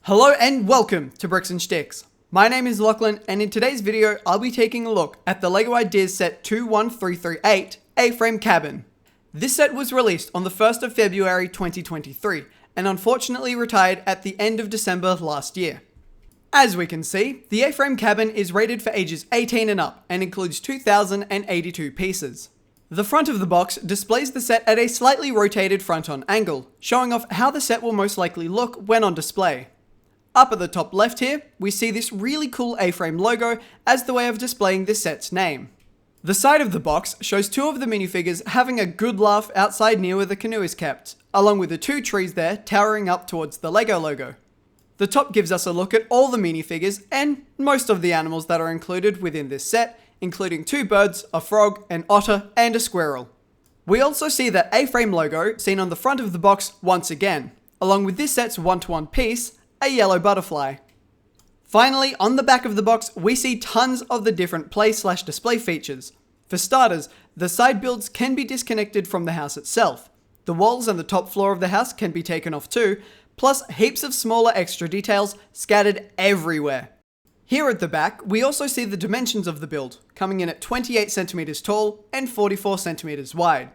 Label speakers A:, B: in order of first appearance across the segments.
A: Hello and welcome to BricksNShticks. My name is Lachlan, and in today's video I'll be taking a look at the LEGO Ideas set 21338 A-Frame Cabin. This set was released on the 1st of February 2023 and unfortunately retired at the end of December last year. As we can see, the A-Frame Cabin is rated for ages 18 and up and includes 2,082 pieces. The front of the box displays the set at a slightly rotated front-on angle, showing off how the set will most likely look when on display. Up at the top left here, we see this really cool A-Frame logo as the way of displaying this set's name. The side of the box shows two of the minifigures having a good laugh outside near where the canoe is kept, along with the two trees there towering up towards the LEGO logo. The top gives us a look at all the minifigures and most of the animals that are included within this set, including two birds, a frog, an otter, and a squirrel. We also see that A-Frame logo seen on the front of the box once again, along with this set's one-to-one piece, a yellow butterfly. Finally, on the back of the box, we see tons of the different play/display features. For starters, the side builds can be disconnected from the house itself. The walls and the top floor of the house can be taken off too, plus heaps of smaller extra details scattered everywhere. Here at the back, we also see the dimensions of the build, coming in at 28 centimeters tall and 44 centimeters wide.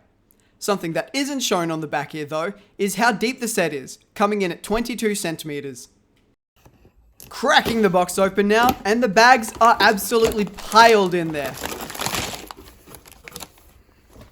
A: Something that isn't shown on the back here though, is how deep the set is, coming in at 22 centimeters. Cracking the box open now, and the bags are absolutely piled in there.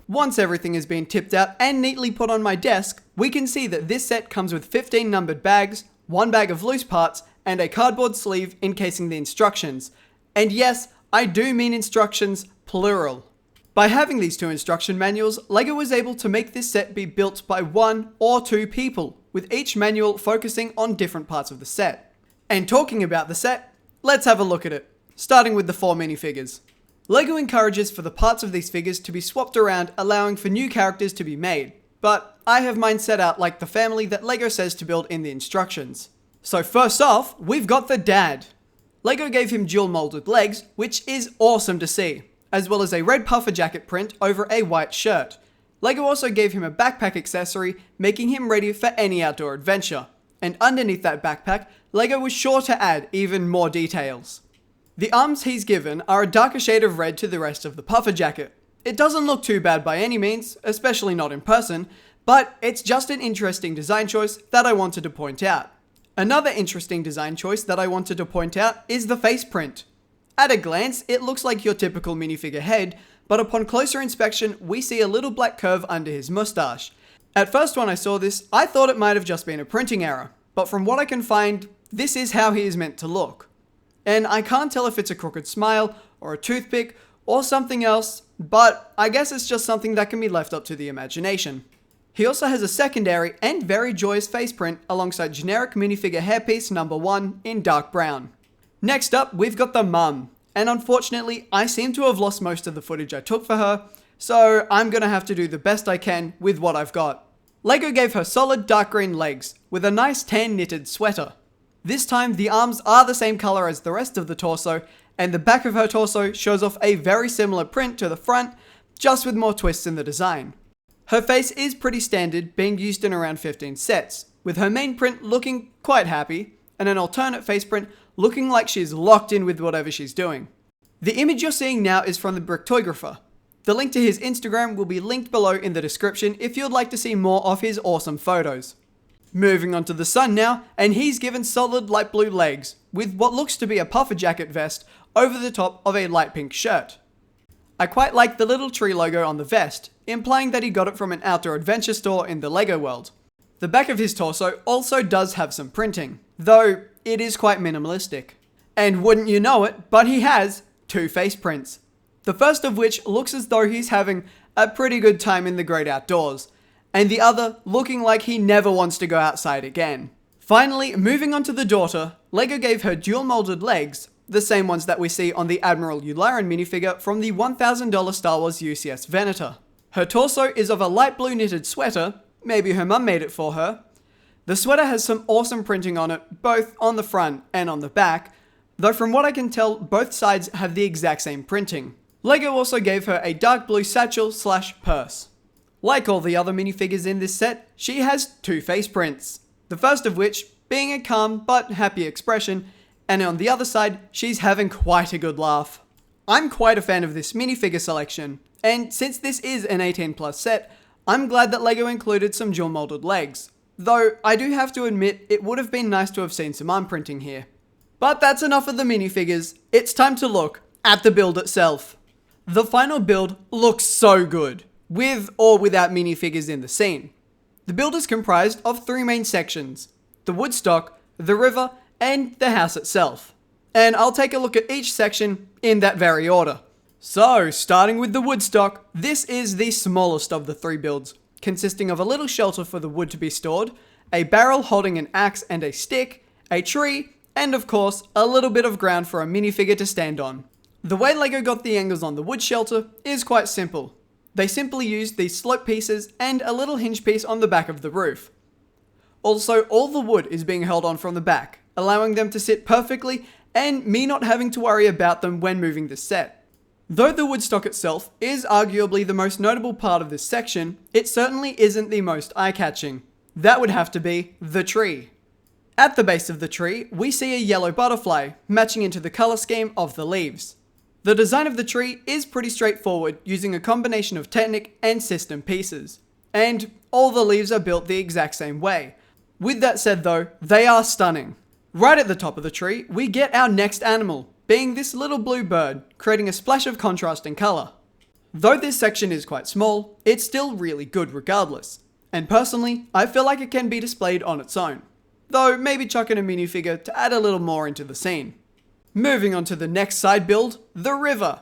A: Once everything has been tipped out and neatly put on my desk, we can see that this set comes with 15 numbered bags, one bag of loose parts, and a cardboard sleeve encasing the instructions. And yes, I do mean instructions, plural. By having these two instruction manuals, LEGO was able to make this set be built by one or two people, with each manual focusing on different parts of the set. And talking about the set, let's have a look at it, starting with the four minifigures. LEGO encourages for the parts of these figures to be swapped around, allowing for new characters to be made, but I have mine set out like the family that LEGO says to build in the instructions. So first off, we've got the dad. LEGO gave him dual molded legs, which is awesome to see, as well as a red puffer jacket print over a white shirt. LEGO also gave him a backpack accessory, making him ready for any outdoor adventure. And underneath that backpack, LEGO was sure to add even more details. The arms he's given are a darker shade of red to the rest of the puffer jacket. It doesn't look too bad by any means, especially not in person, but it's just an interesting design choice that I wanted to point out. Another interesting design choice that I wanted to point out is the face print. At a glance, it looks like your typical minifigure head, but upon closer inspection, we see a little black curve under his mustache. At first when I saw this, I thought it might have just been a printing error, but from what I can find, this is how he is meant to look. And I can't tell if it's a crooked smile, or a toothpick, or something else, but I guess it's just something that can be left up to the imagination. He also has a secondary and very joyous face print alongside generic minifigure hairpiece number 1 in dark brown. Next up, we've got the mum, and unfortunately, I seem to have lost most of the footage I took for her, so I'm gonna have to do the best I can with what I've got. LEGO gave her solid dark green legs, with a nice tan knitted sweater. This time, the arms are the same color as the rest of the torso, and the back of her torso shows off a very similar print to the front, just with more twists in the design. Her face is pretty standard, being used in around 15 sets, with her main print looking quite happy, and an alternate face print looking like she's locked in with whatever she's doing. The image you're seeing now is from the Bricktoygrapher. The link to his Instagram will be linked below in the description if you'd like to see more of his awesome photos. Moving on to the son now, and he's given solid light blue legs, with what looks to be a puffer jacket vest over the top of a light pink shirt. I quite like the little tree logo on the vest, implying that he got it from an outdoor adventure store in the LEGO world. The back of his torso also does have some printing, though it is quite minimalistic. And wouldn't you know it, but he has two face prints. The first of which looks as though he's having a pretty good time in the great outdoors, and the other looking like he never wants to go outside again. Finally, moving on to the daughter, LEGO gave her dual molded legs, the same ones that we see on the Admiral Yularen minifigure from the $1,000 Star Wars UCS Venator. Her torso is of a light blue knitted sweater, maybe her mum made it for her. The sweater has some awesome printing on it, both on the front and on the back, though from what I can tell, both sides have the exact same printing. LEGO also gave her a dark blue satchel/purse. Like all the other minifigures in this set, she has two face prints. The first of which being a calm but happy expression, and on the other side, she's having quite a good laugh. I'm quite a fan of this minifigure selection, and since this is an 18 plus set, I'm glad that LEGO included some dual molded legs, though I do have to admit it would have been nice to have seen some arm printing here. But that's enough of the minifigures, it's time to look at the build itself. The final build looks so good, with or without minifigures in the scene. The build is comprised of 3 main sections: the woodstock, the river, and the house itself. And I'll take a look at each section in that very order. So, starting with the woodstock, this is the smallest of the 3 builds, consisting of a little shelter for the wood to be stored, a barrel holding an axe and a stick, a tree, and of course, a little bit of ground for a minifigure to stand on. The way LEGO got the angles on the wood shelter is quite simple. They simply used these slope pieces and a little hinge piece on the back of the roof. Also, all the wood is being held on from the back, allowing them to sit perfectly and me not having to worry about them when moving this set. Though the woodstock itself is arguably the most notable part of this section, it certainly isn't the most eye-catching. That would have to be the tree. At the base of the tree, we see a yellow butterfly, matching into the colour scheme of the leaves. The design of the tree is pretty straightforward, using a combination of Technic and system pieces. And all the leaves are built the exact same way. With that said though, they are stunning. Right at the top of the tree, we get our next animal, being this little blue bird, creating a splash of contrast in colour. Though this section is quite small, it's still really good regardless. And personally, I feel like it can be displayed on its own. Though maybe chuck in a minifigure to add a little more into the scene. Moving on to the next side build, the river.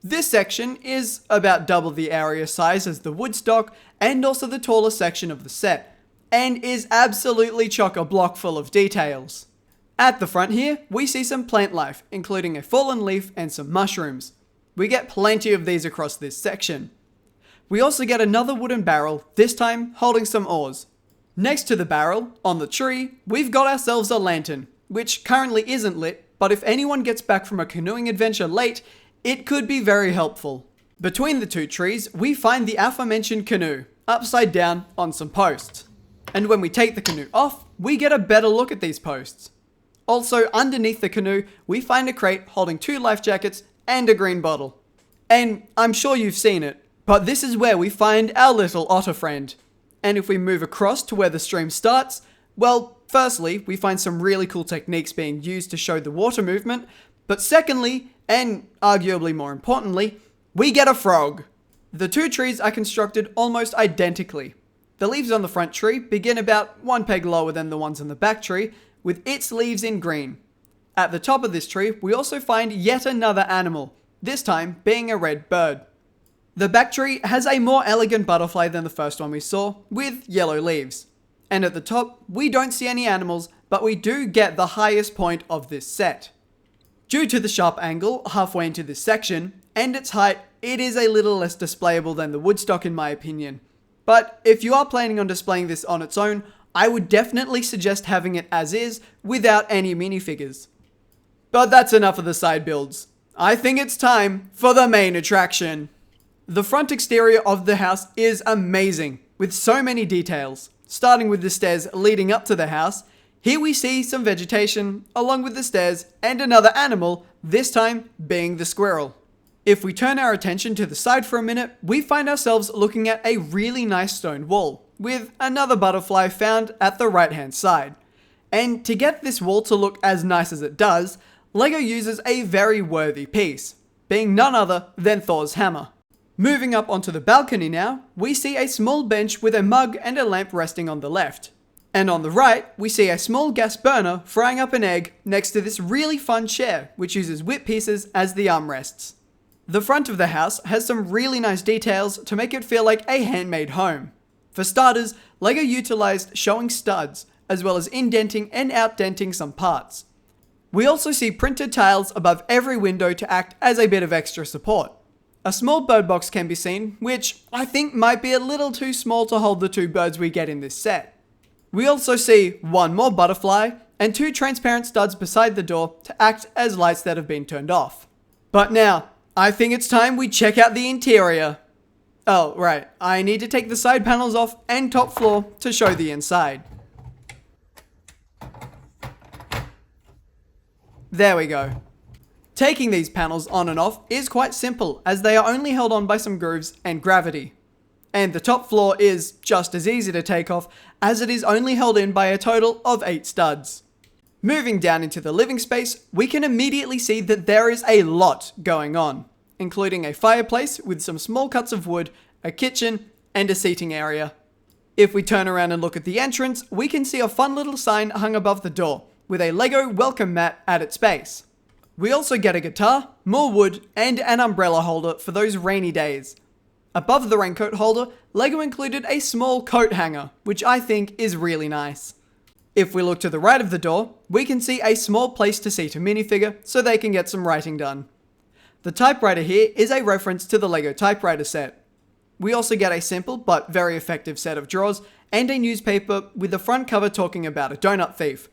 A: This section is about double the area size as the woodstock and also the taller section of the set, and is absolutely chock-a-block full of details. At the front here, we see some plant life, including a fallen leaf and some mushrooms. We get plenty of these across this section. We also get another wooden barrel, this time holding some oars. Next to the barrel, on the tree, we've got ourselves a lantern, which currently isn't lit, but if anyone gets back from a canoeing adventure late, it could be very helpful. Between the 2 trees, we find the aforementioned canoe, upside down on some posts. And when we take the canoe off, we get a better look at these posts. Also, underneath the canoe, we find a crate holding 2 life jackets and a green bottle. And I'm sure you've seen it, but this is where we find our little otter friend. And if we move across to where the stream starts, well, firstly, we find some really cool techniques being used to show the water movement, but secondly, and arguably more importantly, we get a frog. The 2 trees are constructed almost identically. The leaves on the front tree begin about 1 peg lower than the ones on the back tree, with its leaves in green. At the top of this tree, we also find yet another animal, this time being a red bird. The back tree has a more elegant butterfly than the first one we saw, with yellow leaves. And at the top, we don't see any animals, but we do get the highest point of this set. Due to the sharp angle halfway into this section, and its height, it is a little less displayable than the woodstock in my opinion. But if you are planning on displaying this on its own, I would definitely suggest having it as is, without any minifigures. But that's enough of the side builds. I think it's time for the main attraction. The front exterior of the house is amazing, with so many details. Starting with the stairs leading up to the house, here we see some vegetation, along with the stairs, and another animal, this time being the squirrel. If we turn our attention to the side for a minute, we find ourselves looking at a really nice stone wall, with another butterfly found at the right hand side. And to get this wall to look as nice as it does, LEGO uses a very worthy piece, being none other than Thor's hammer. Moving up onto the balcony now, we see a small bench with a mug and a lamp resting on the left. And on the right, we see a small gas burner frying up an egg next to this really fun chair, which uses whip pieces as the armrests. The front of the house has some really nice details to make it feel like a handmade home. For starters, LEGO utilized showing studs, as well as indenting and outdenting some parts. We also see printed tiles above every window to act as a bit of extra support. A small bird box can be seen, which I think might be a little too small to hold the 2 birds we get in this set. We also see 1 more butterfly and 2 transparent studs beside the door to act as lights that have been turned off. But now, I think it's time we check out the interior. Oh, right, I need to take the side panels off and top floor to show the inside. There we go. Taking these panels on and off is quite simple, as they are only held on by some grooves and gravity. And the top floor is just as easy to take off, as it is only held in by a total of 8 studs. Moving down into the living space, we can immediately see that there is a lot going on, including a fireplace with some small cuts of wood, a kitchen, and a seating area. If we turn around and look at the entrance, we can see a fun little sign hung above the door, with a Lego welcome mat at its base. We also get a guitar, more wood, and an umbrella holder for those rainy days. Above the raincoat holder, Lego included a small coat hanger, which I think is really nice. If we look to the right of the door, we can see a small place to seat a minifigure so they can get some writing done. The typewriter here is a reference to the Lego typewriter set. We also get a simple but very effective set of drawers and a newspaper with the front cover talking about a donut thief.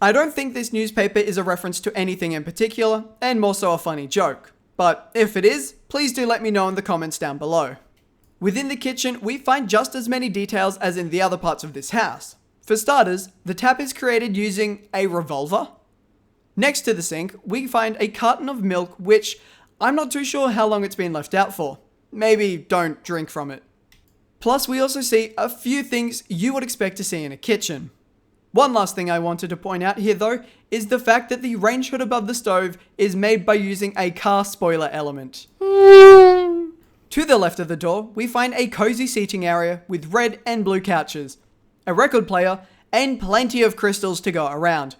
A: I don't think this newspaper is a reference to anything in particular, and more so a funny joke. But if it is, please do let me know in the comments down below. Within the kitchen, we find just as many details as in the other parts of this house. For starters, the tap is created using a revolver. Next to the sink, we find a carton of milk, which I'm not too sure how long it's been left out for. Maybe don't drink from it. Plus, we also see a few things you would expect to see in a kitchen. One last thing I wanted to point out here though, is the fact that the range hood above the stove is made by using a car spoiler element. To the left of the door, we find a cozy seating area with red and blue couches, a record player, and plenty of crystals to go around.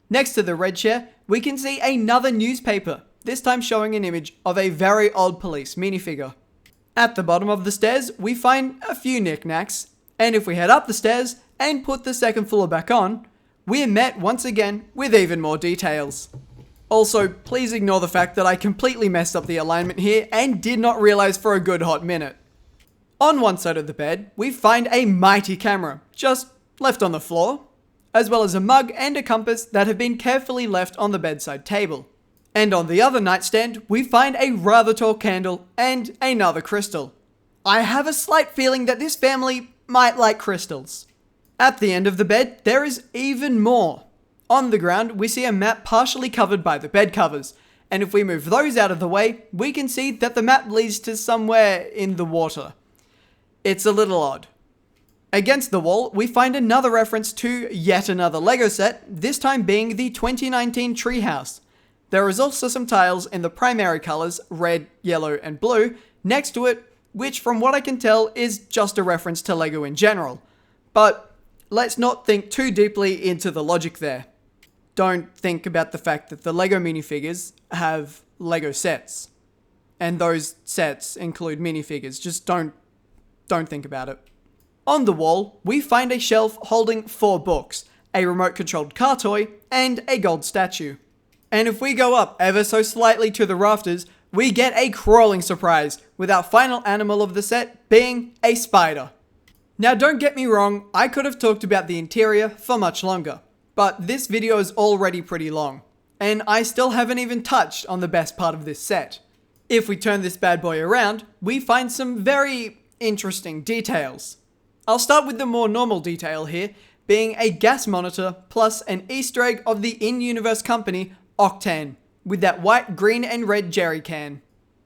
A: Next to the red chair, we can see another newspaper, this time showing an image of a very old police minifigure. At the bottom of the stairs, we find a few knickknacks, and if we head up the stairs and put the second floor back on, we're met once again with even more details. Also, please ignore the fact that I completely messed up the alignment here and did not realize for a good hot minute. On one side of the bed, we find a mighty camera, just left on the floor, as well as a mug and a compass that have been carefully left on the bedside table. And on the other nightstand, we find a rather tall candle and another crystal. I have a slight feeling that this family might like crystals. At the end of the bed, there is even more. On the ground, we see a mat partially covered by the bed covers, and if we move those out of the way, we can see that the mat leads to somewhere in the water. It's a little odd. Against the wall, we find another reference to yet another Lego set, this time being the 2019 treehouse. There is also some tiles in the primary colors, red, yellow, and blue, next to it, which from what I can tell is just a reference to Lego in general. But let's not think too deeply into the logic there. Don't think about the fact that the Lego minifigures have Lego sets. And those sets include minifigures. Just don't think about it. On the wall, we find a shelf holding 4 books, a remote-controlled car toy, and a gold statue. And if we go up ever so slightly to the rafters, we get a crawling surprise, with our final animal of the set being a spider. Now don't get me wrong, I could have talked about the interior for much longer, but this video is already pretty long, and I still haven't even touched on the best part of this set. If we turn this bad boy around, we find some very interesting details. I'll start with the more normal detail here, being a gas monitor plus an Easter egg of the in-universe company Octane, with that white, green, and red jerry can.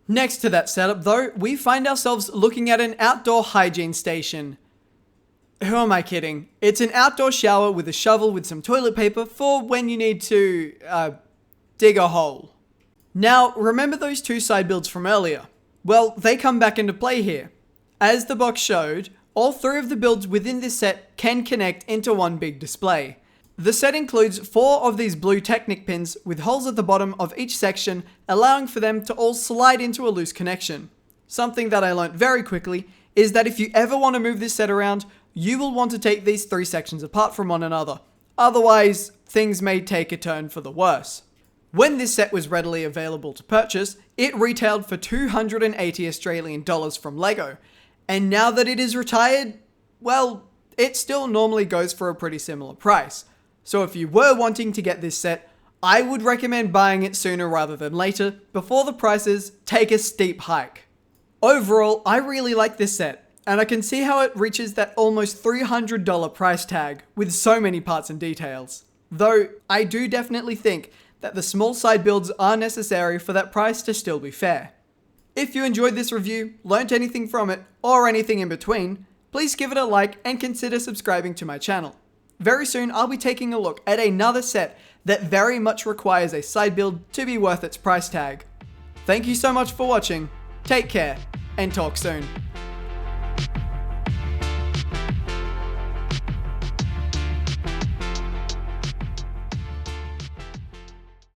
A: Next to that setup though, we find ourselves looking at an outdoor hygiene station. Who am I kidding? It's an outdoor shower with a shovel with some toilet paper for when you need to, dig a hole. Now, remember those 2 side builds from earlier? Well, they come back into play here. As the box showed, all 3 of the builds within this set can connect into one big display. The set includes 4 of these blue Technic pins with holes at the bottom of each section, allowing for them to all slide into a loose connection. Something that I learnt very quickly is that if you ever want to move this set around, you will want to take these 3 sections apart from one another. Otherwise, things may take a turn for the worse. When this set was readily available to purchase, it retailed for 280 Australian dollars from Lego. And now that it is retired, well, it still normally goes for a pretty similar price. So if you were wanting to get this set, I would recommend buying it sooner rather than later, before the prices take a steep hike. Overall, I really like this set, and I can see how it reaches that almost $300 price tag with so many parts and details. Though, I do definitely think that the small side builds are necessary for that price to still be fair. If you enjoyed this review, learnt anything from it, or anything in between, please give it a like and consider subscribing to my channel. Very soon I'll be taking a look at another set that very much requires a side build to be worth its price tag. Thank you so much for watching, take care, and talk soon.